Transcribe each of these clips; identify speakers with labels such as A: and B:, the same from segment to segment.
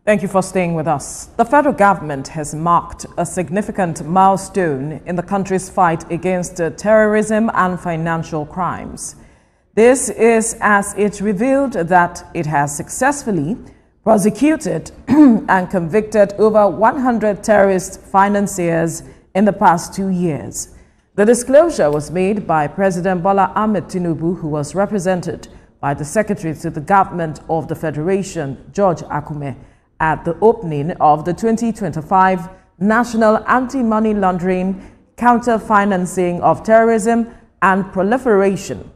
A: Thank you for staying with us. The federal government has marked a significant milestone in the country's fight against terrorism and financial crimes. This is as it revealed that it has successfully prosecuted and convicted over 100 terrorist financiers in the past 2 years. The disclosure was made by President Bola Ahmed Tinubu, who was represented by the Secretary to the Government of the Federation, George Akume, at the opening of the 2025 National Anti-Money Laundering, Counter-Financing of Terrorism and Proliferation.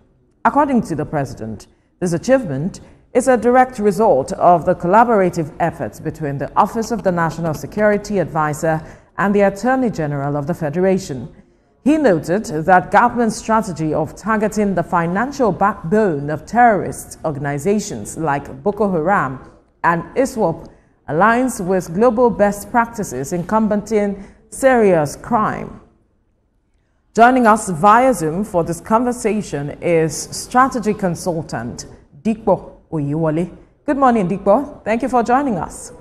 A: According to the President, this achievement is a direct result of the collaborative efforts between the Office of the National Security Advisor and the Attorney General of the Federation. He noted that government strategy of targeting the financial backbone of terrorist organizations like Boko Haram and ISWAP aligns with global best practices in combating serious crime. Joining us via Zoom for this conversation is strategy consultant Dikpo Oyiwole. Good morning, Dikpo. Thank you for joining us.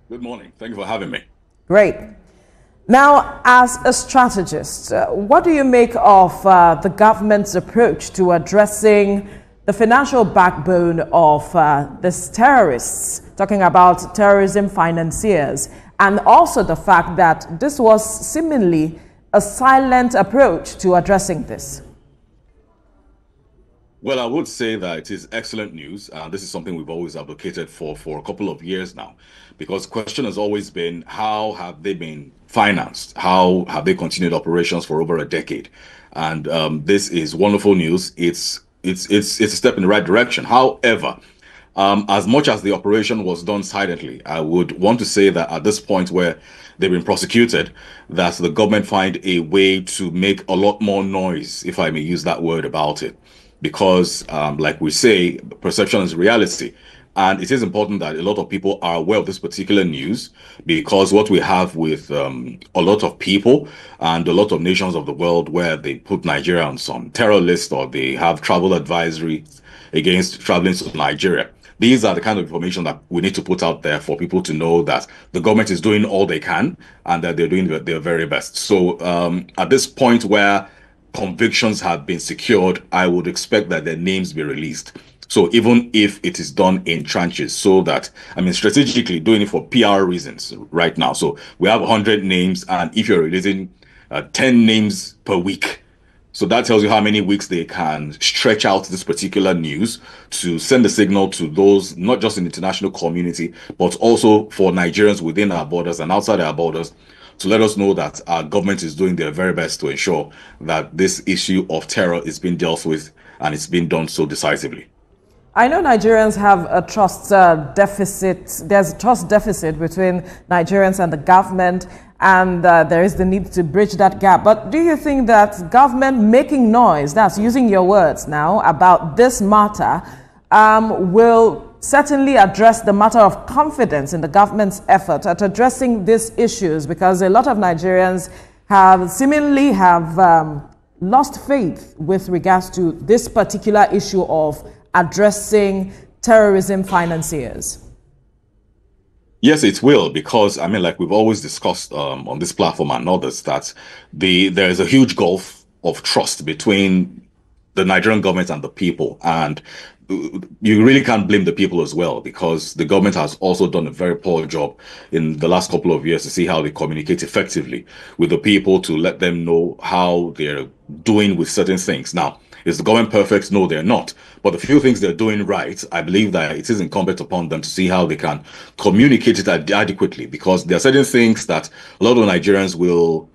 B: Good morning. Thank you for having me.
A: Great. Now, as a strategist, what do you make of the government's approach to addressing the financial backbone of these terrorists, talking about terrorism financiers, and also the fact that this was seemingly a silent approach to addressing this?
B: Well, I would say that it is excellent news. This is something we've always advocated for a couple of years now, because the question has always been, how have they been financed? How have they continued operations for over a decade? And this is wonderful news. It's a step in the right direction. However, as much as the operation was done silently, I would want to say that at this point where they've been prosecuted, that the government find a way to make a lot more noise, if I may use that word, about it. Because, like we say, perception is reality. And it is important that a lot of people are aware of this particular news, because what we have with a lot of people and a lot of nations of the world where they put Nigeria on some terror list, or they have travel advisory against traveling to Nigeria. These are the kind of information that we need to put out there for people to know that the government is doing all they can and that they're doing their very best. So at this point where convictions have been secured, I would expect that their names be released. So even if it is done in tranches, so that, I mean, strategically doing it for PR reasons right now. So we have 100 names, and if you're releasing 10 names per week, so that tells you how many weeks they can stretch out this particular news to send a signal to those, not just in the international community, but also for Nigerians within our borders and outside our borders, to let us know that our government is doing their very best to ensure that this issue of terror is being dealt with, and it's being done so decisively.
A: I know Nigerians have a trust deficit. There's a trust deficit between Nigerians and the government, and there is the need to bridge that gap. But do you think that government making noise, that's using your words now, about this matter, will certainly address the matter of confidence in the government's effort at addressing these issues? Because a lot of Nigerians have seemingly lost faith with regards to this particular issue of addressing terrorism financiers.
B: Yes, it will, because, I mean, like we've always discussed on this platform and others, that there is a huge gulf of trust between the Nigerian government and the people. And you really can't blame the people as well, because the government has also done a very poor job in the last couple of years to see how they communicate effectively with the people, to let them know how they're doing with certain things. Now, is the government perfect? No, they're not. But the few things they're doing right, I believe that it is incumbent upon them to see how they can communicate it adequately, because there are certain things that a lot of Nigerians will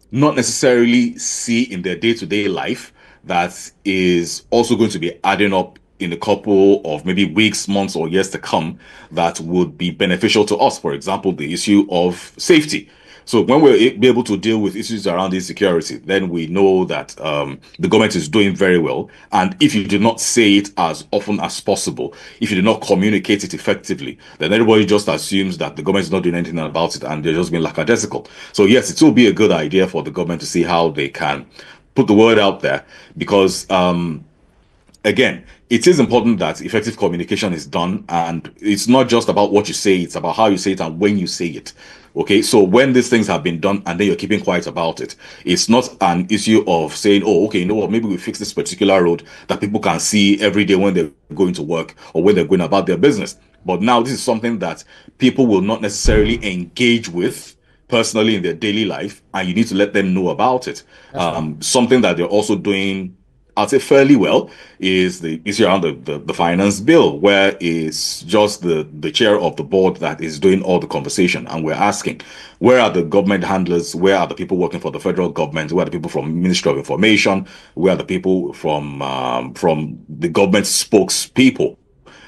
B: not necessarily see in their day-to-day life that is also going to be adding up in a couple of maybe weeks, months, or years to come, that would be beneficial to us. For example, the issue of safety. So when we're able to deal with issues around insecurity, then we know that the government is doing very well. And if you do not say it as often as possible, if you do not communicate it effectively, then everybody just assumes that the government is not doing anything about it, and they're just being lackadaisical. So yes, it will be a good idea for the government to see how they can put the word out there, because again, it is important that effective communication is done, and it's not just about what you say, it's about how you say it and when you say it. Okay, so when these things have been done and then you're keeping quiet about it, it's not an issue of saying, oh, okay, you know what, maybe we fix this particular road that people can see every day when they're going to work or when they're going about their business. But now this is something that people will not necessarily engage with personally in their daily life, and you need to let them know about it. Something that they're also doing, I'd say fairly well, is the issue around the finance bill, where it's just the chair of the board that is doing all the conversation. And we're asking, where are the government handlers? Where are the people working for the federal government? Where are the people from Ministry of Information? Where are the people from the government spokespeople?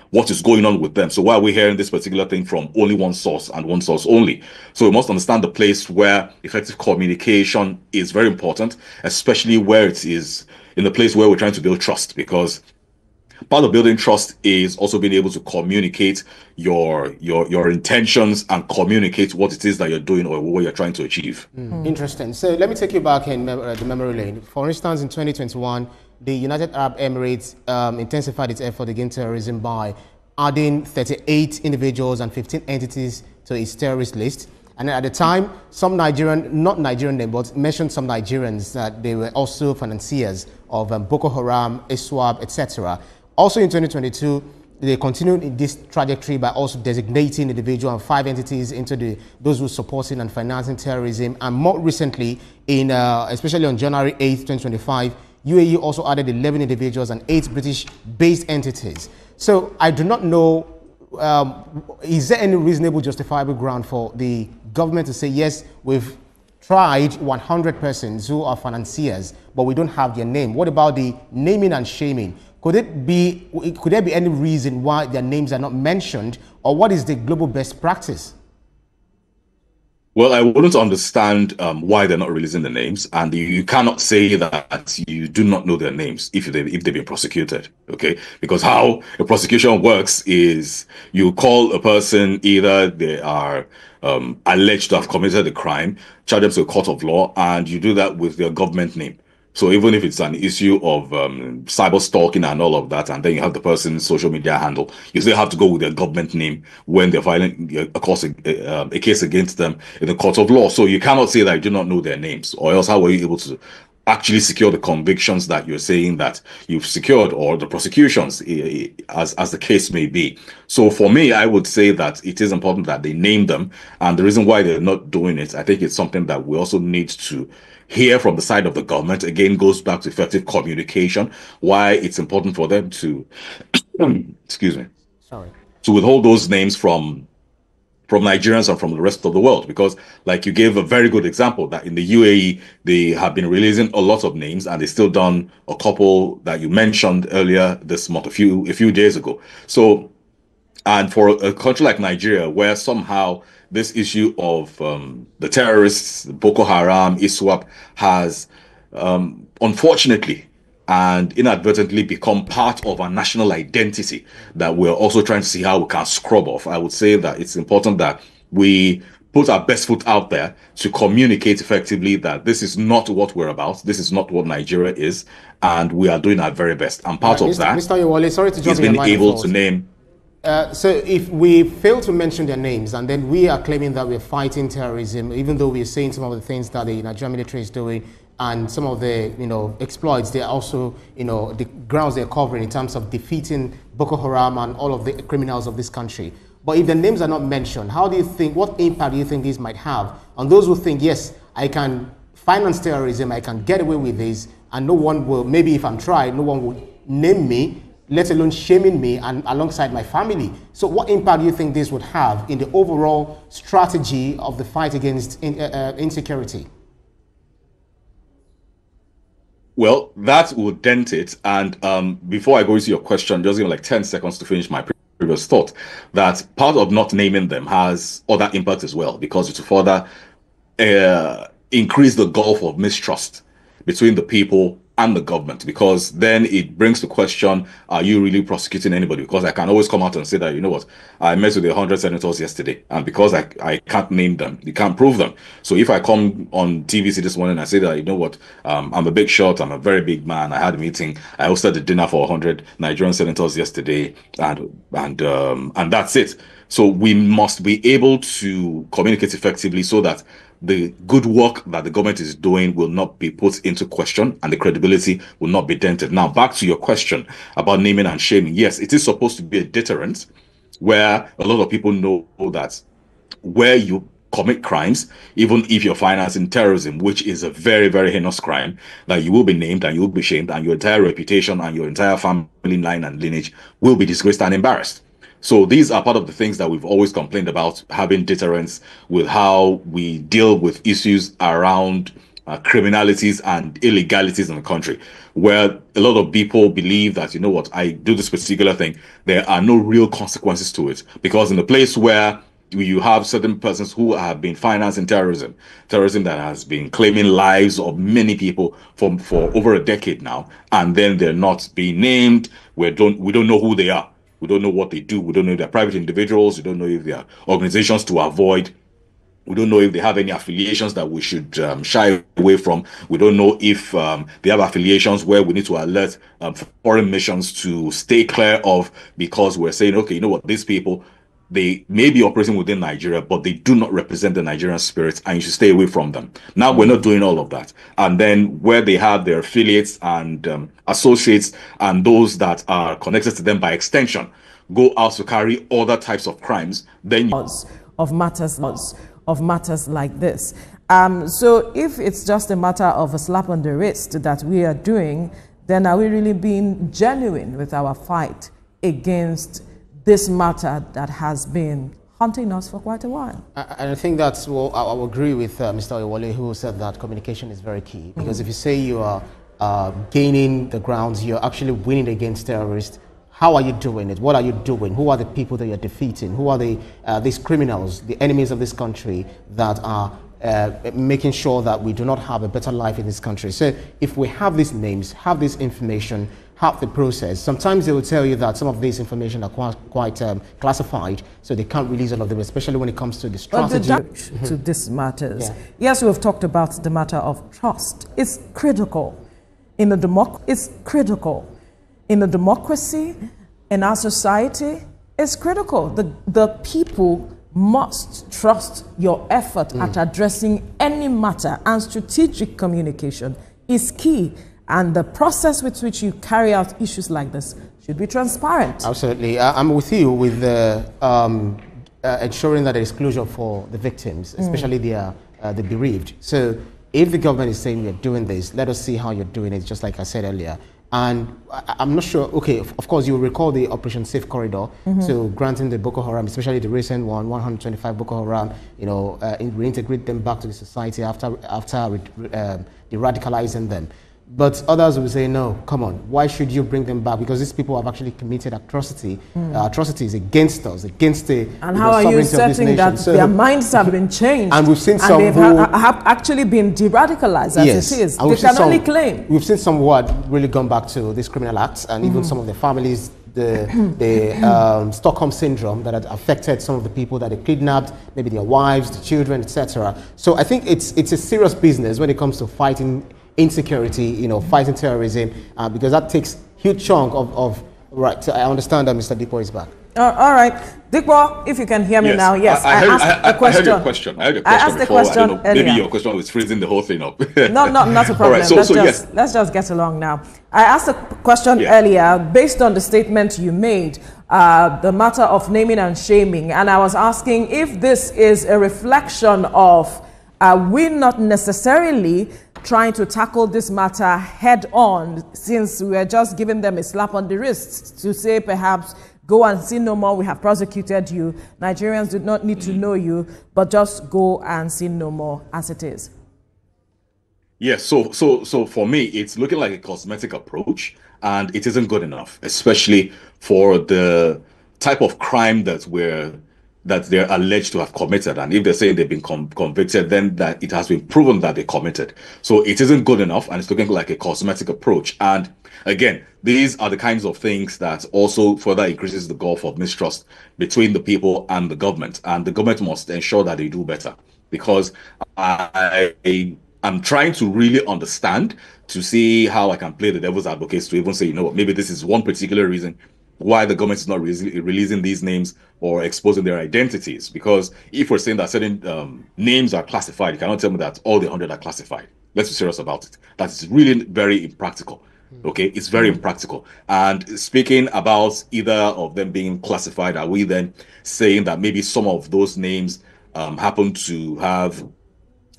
B: What is going on with them? So why are we hearing this particular thing from only one source and one source only? So we must understand the place where effective communication is very important, especially where it is in the place where we're trying to build trust, because part of building trust is also being able to communicate your intentions and communicate what it is that you're doing or what you're trying to achieve.
C: Interesting. So let me take you back in the memory lane. For instance, in 2021, the United Arab Emirates intensified its effort against terrorism by adding 38 individuals and 15 entities to its terrorist list. And at the time, some Nigerian, not Nigerian, but mentioned some Nigerians that they were also financiers of Boko Haram, ISWAP, etc. Also in 2022, they continued in this trajectory by also designating individual and 5 entities into those who are supporting and financing terrorism. And more recently, in especially on January 8th, 2025, UAE also added 11 individuals and 8 British-based entities. So I do not know, is there any reasonable justifiable ground for the government to say, yes, we've tried 100 persons who are financiers, but we don't have their name? What about the naming and shaming? Could there be any reason why their names are not mentioned, or what is the global best practice?
B: Well, I wouldn't understand why they're not releasing the names, and you cannot say that you do not know their names if they've been prosecuted, okay? Because how a prosecution works is you call a person, either they are alleged to have committed a crime, charge them to a court of law, and you do that with their government name. So even if it's an issue of cyber stalking and all of that, and then you have the person's social media handle, you still have to go with their government name when they're filing a case against them in the court of law. So you cannot say that you do not know their names, or else how were you able to actually secure the convictions that you're saying that you've secured, or the prosecutions, as the case may be. So for me, I would say that it is important that they name them, and the reason why they're not doing it, I think it's something that we also need to hear from the side of the government. Again, goes back to effective communication, why it's important for them to excuse me, to withhold those names from Nigerians and from the rest of the world. Because like you gave a very good example that in the UAE, they have been releasing a lot of names, and they still done a couple that you mentioned earlier this month, a few days ago. So, and for a country like Nigeria, where somehow this issue of the terrorists, Boko Haram, ISWAP, has unfortunately and inadvertently become part of our national identity that we're also trying to see how we can scrub off. I would say that it's important that we put our best foot out there to communicate effectively that this is not what we're about, this is not what Nigeria is, and we are doing our very best. And part of that
C: Mr. Oyewole, sorry to jump
B: is being able to name.
C: So if we fail to mention their names, and then we are claiming that we're fighting terrorism, even though we're saying some of the things that the Nigerian military is doing, and some of the exploits, they're also the grounds they're covering in terms of defeating Boko Haram and all of the criminals of this country. But if the names are not mentioned, how do you think, what impact do you think this might have on those who think, yes, I can finance terrorism, I can get away with this, and no one will, maybe if I'm tried, no one will name me, let alone shaming me and alongside my family. So what impact do you think this would have in the overall strategy of the fight against insecurity?
B: Well, that would dent it. And before I go into your question, just give me like 10 seconds to finish my previous thought, that part of not naming them has other impact as well, because it will further increase the gulf of mistrust between the people and the government, because then it brings the question, are you really prosecuting anybody? Because I can always come out and say that, you know what, I met with 100 senators yesterday, and because I can't name them, you can't prove them. So if I come on TVC this morning and I say that, you know what, I'm a big shot, I'm a very big man, I had a meeting, I hosted a dinner for 100 Nigerian senators yesterday, and that's it. So we must be able to communicate effectively so that the good work that the government is doing will not be put into question and the credibility will not be dented. Now, back to your question about naming and shaming. Yes, it is supposed to be a deterrent where a lot of people know that where you commit crimes, even if you're financing terrorism, which is a very, very heinous crime, that you will be named and you will be shamed and your entire reputation and your entire family line and lineage will be disgraced and embarrassed. So these are part of the things that we've always complained about, having deterrence with how we deal with issues around criminalities and illegalities in the country, where a lot of people believe that, you know what, I do this particular thing, there are no real consequences to it. Because in the place where you have certain persons who have been financing terrorism that has been claiming lives of many people for over a decade now, and then they're not being named, we don't know who they are. We don't know what they do. We don't know if they're private individuals. We don't know if they are organizations to avoid. We don't know if they have any affiliations that we should shy away from. We don't know if they have affiliations where we need to alert foreign missions to stay clear of, because we're saying, okay, you know what, these people, they may be operating within Nigeria, but they do not represent the Nigerian spirit, and you should stay away from them. Now, we're not doing all of that. And then where they have their affiliates and associates and those that are connected to them by extension go out to carry other types of crimes, then
A: of matters like this. So if it's just a matter of a slap on the wrist that we are doing, then are we really being genuine with our fight against this matter that has been haunting us for quite a while?
C: And I think that's what I will agree with Mr. Oyewole, who said that communication is very key. Because if you say you are gaining the grounds, you're actually winning against terrorists, how are you doing it? What are you doing? Who are the people that you're defeating? Who are these criminals, the enemies of this country that are making sure that we do not have a better life in this country? So if we have these names, have this information, have the process, sometimes they will tell you that some of this information are quite classified, so they can't release all of them, especially when it comes to the strategy.
A: To this matters. Yeah. Yes, we've talked about the matter of trust. It's critical in a democracy. It's critical in a democracy, in our society. It's critical. The people must trust your effort at addressing any matter, and strategic communication is key. And the process with which you carry out issues like this should be transparent.
C: Absolutely. I'm with you with ensuring that there is closure for the victims, especially the bereaved. So if the government is saying we're doing this, let us see how you're doing it, just like I said earlier. And I'm not sure, okay, of course, you recall the Operation Safe Corridor, so granting the Boko Haram, especially the recent one, 125 Boko Haram, you know, reintegrate them back to the society after de-radicalizing them. But others will say, no, come on, why should you bring them back? Because these people have actually committed atrocities against us, against the
A: And how are you certain that their minds have been changed?
C: And we've seen some
A: they've have actually been de-radicalized as it is. They can only claim.
C: We've seen some who had really gone back to these criminal acts, and even some of their families, the Stockholm syndrome that had affected some of the people that they kidnapped, maybe their wives, the children, etc. So I think it's a serious business when it comes to fighting insecurity, you know, fighting terrorism, because that takes huge chunk of right. So I understand that Mr. Dipo is back.
A: All right, Dipo, if you can hear me now, yes.
B: I heard your question. I heard your question.
A: I asked the question earlier.
B: Maybe your question was freezing the whole thing up.
A: No, not a problem.
B: All right,
A: let's just get along now. I asked a question earlier based on the statement you made, the matter of naming and shaming, and I was asking if this is a reflection of we not necessarily trying to tackle this matter head on, since we are just giving them a slap on the wrist to say perhaps go and sin no more, we have prosecuted you, Nigerians do not need to know you, but just go and sin no more as it is.
B: Yes, so for me, it's looking like a cosmetic approach, and it isn't good enough, especially for the type of crime that we're that they're alleged to have committed. And if they're saying they've been convicted, then that it has been proven that they committed. So it isn't good enough, and it's looking like a cosmetic approach. And again, these are the kinds of things that also further increases the gulf of mistrust between the people and the government. And the government must ensure that they do better, because I am trying to really understand, to see how I can play the devil's advocate, to even say, you know what, maybe this is one particular reason why the government is not releasing these names or exposing their identities. Because if we're saying that certain names are classified, you cannot tell me that all the 100 are classified. Let's be serious about it. That is really very impractical. Okay, it's very impractical. And speaking about either of them being classified, are we then saying that maybe some of those names happen to have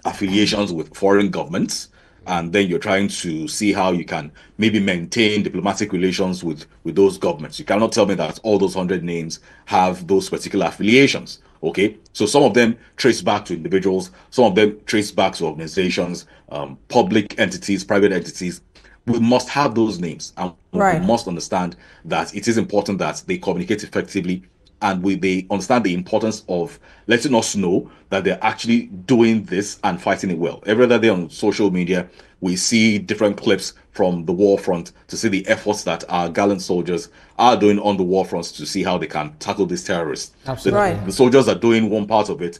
B: affiliations with foreign governments, and then you're trying to see how you can maybe maintain diplomatic relations with those governments? You cannot tell me that all those 100 names have those particular affiliations. Okay, so some of them trace back to individuals, some of them trace back to organizations, public entities, private entities. We must have those names, and we must understand that it is important that they communicate effectively, and they understand the importance of letting us know that they're actually doing this and fighting it well. Every other day on social media, we see different clips from the war front to see the efforts that our gallant soldiers are doing on the war fronts to see how they can tackle these terrorists.
C: Absolutely.
B: The soldiers are doing one part of it,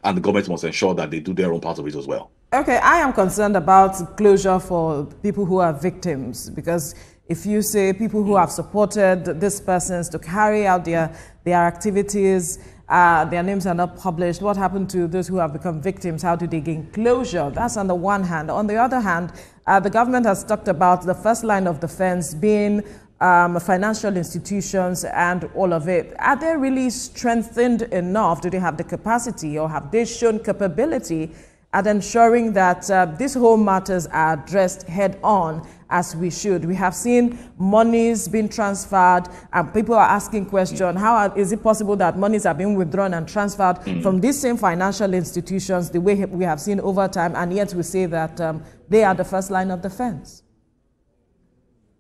B: and the government must ensure that they do their own part of it as well.
A: Okay, I am concerned about closure for people who are victims, because if you say people who have supported these persons to carry out their activities, their names are not published, what happened to those who have become victims? How do they gain closure? That's on the one hand. On the other hand, the government has talked about the first line of defense being financial institutions and all of it. Are they really strengthened enough? Do they have the capacity, or have they shown capability at ensuring that these whole matters are addressed head on as we should? We have seen monies being transferred, and people are asking questions, how is it possible that monies are being withdrawn and transferred from these same financial institutions the way we have seen over time, and yet we say that they are the first line of defense?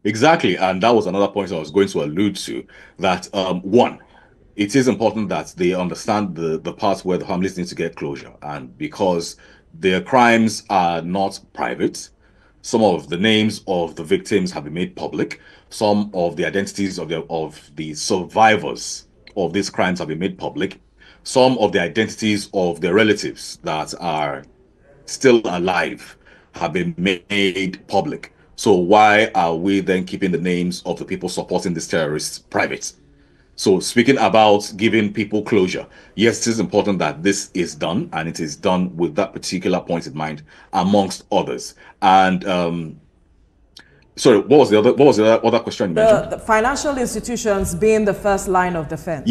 B: Exactly, and that was another point I was going to allude to, that one, it is important that they understand the parts where the families need to get closure, and because their crimes are not private, some of the names of the victims have been made public, some of the identities of the survivors of these crimes have been made public, some of the identities of their relatives that are still alive have been made public. So why are we then keeping the names of the people supporting these terrorists private? So speaking about giving people closure, yes, it is important that this is done, and it is done with that particular point in mind, amongst others. And sorry, what was the other question you mentioned?
A: The financial institutions being the first line of defense.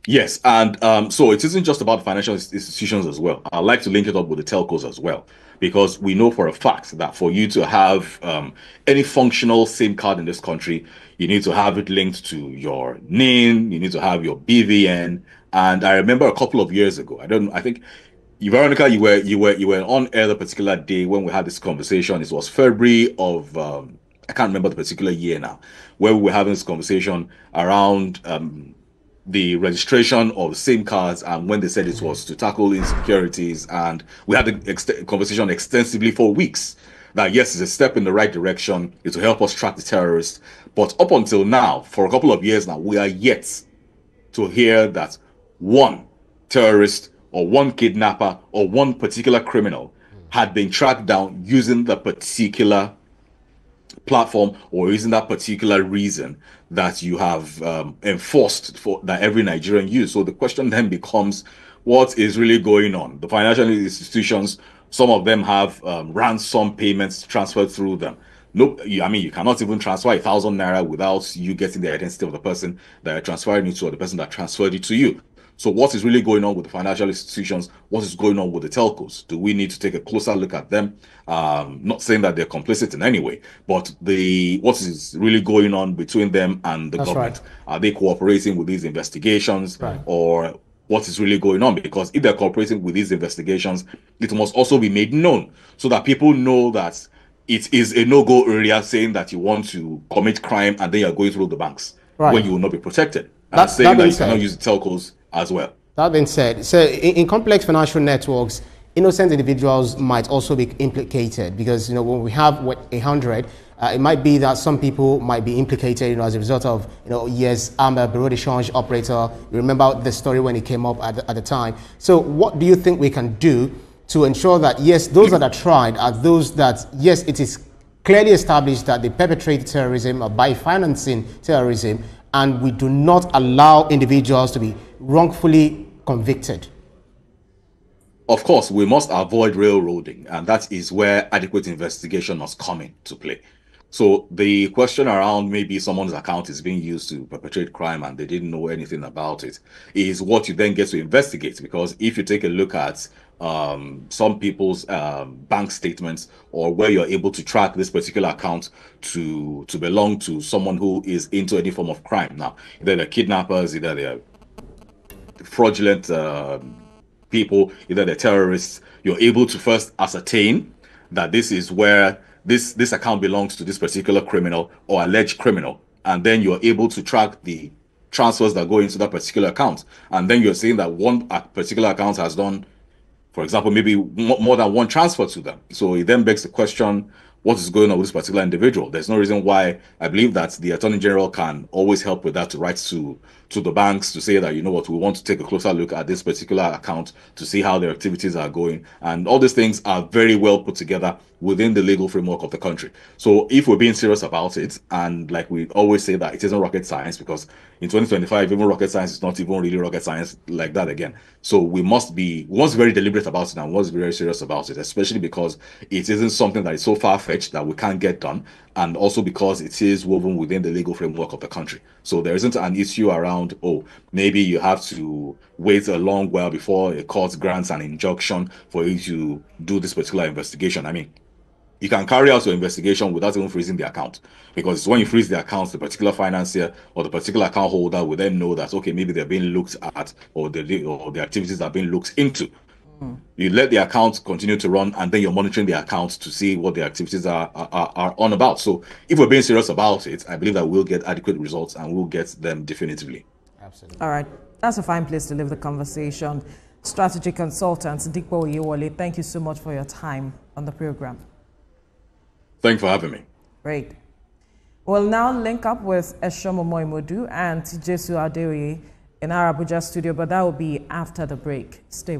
B: Yes, and so it isn't just about financial institutions as well. I like to link it up with the telcos as well, because we know for a fact that for you to have any functional SIM card in this country, you need to have it linked to your NIN, you need to have your BVN. And I remember a couple of years ago, I think, Veronica, you were on air the particular day when we had this conversation. It was February of I can't remember the particular year now, where we were having this conversation around the registration of the SIM cards, and when they said it was to tackle insecurities, and we had the conversation extensively for weeks, that yes, it's a step in the right direction, it's to help us track the terrorists. But up until now, for a couple of years now, we are yet to hear that one terrorist or one kidnapper or one particular criminal had been tracked down using the particular platform or using that particular reason that you have enforced for that every Nigerian use. So the question then becomes, what is really going on? The financial institutions, some of them have ransom payments transferred through them. Nope, I mean, you cannot even transfer 1,000 naira without you getting the identity of the person that you're transferring it to, or the person that transferred it to you. So what is really going on with the financial institutions? What is going on with the telcos? Do we need to take a closer look at them? Not saying that they're complicit in any way, but what is really going on between them and the government? Right. Are they cooperating with these investigations? Right. Or what is really going on? Because if they're cooperating with these investigations, it must also be made known so that people know that it is a no-go area, saying that you want to commit crime and then you're going through the banks, right, when you will not be protected. And saying that you cannot use the telcos as well.
C: That being said, so in complex financial networks, innocent individuals might also be implicated because, you know, when we have 100, it might be that some people might be implicated, you know, as a result of, you know, yes, I'm a bureau de change operator. You remember the story when it came up at the time. So what do you think we can do to ensure that, yes, those that are tried are those that, yes, it is clearly established that they perpetrate terrorism or by financing terrorism, and we do not allow individuals to be wrongfully convicted?
B: Of course, we must avoid railroading, and that is where adequate investigation must come into play. So the question around maybe someone's account is being used to perpetrate crime and they didn't know anything about it is what you then get to investigate. Because if you take a look at some people's bank statements, or where you're able to track this particular account to belong to someone who is into any form of crime. Now, either they're kidnappers, either they're fraudulent people, either they're terrorists, you're able to first ascertain that this is where this account belongs to this particular criminal or alleged criminal, and then you're able to track the transfers that go into that particular account. And then you're saying that one particular account has done, for example, maybe more than one transfer to them. So it then begs the question, what is going on with this particular individual? There's no reason why. I believe that the Attorney General can always help with that, to write to the banks to say that, you know what, we want to take a closer look at this particular account to see how their activities are going. And all these things are very well put together within the legal framework of the country. So if we're being serious about it, and like we always say that it isn't rocket science, because in 2025, even rocket science is not even really rocket science like that again. So we must be very deliberate about it and must be very serious about it, especially because it isn't something that is so far-fetched that we can't get done, and also because it is woven within the legal framework of the country. So there isn't an issue around, oh, maybe you have to wait a long while before a court grants an injunction for you to do this particular investigation. I mean, you can carry out your investigation without even freezing the account, because it's when you freeze the account, the particular financier or the particular account holder will then know that, okay, maybe they're being looked at, or the activities are being looked into. You let the account continue to run, and then you're monitoring the account to see what the activities are on about. So if we're being serious about it, I believe that we'll get adequate results, and we'll get them definitively.
C: Absolutely.
A: All right. That's a fine place to leave the conversation. Strategy consultant Dikpo Oyewole, thank you so much for your time on the program.
B: Thanks for having me.
A: Great. We'll now link up with Eshomo Moimodu and Tijesu Adeoye in our Abuja studio, but that will be after the break. Stay with us.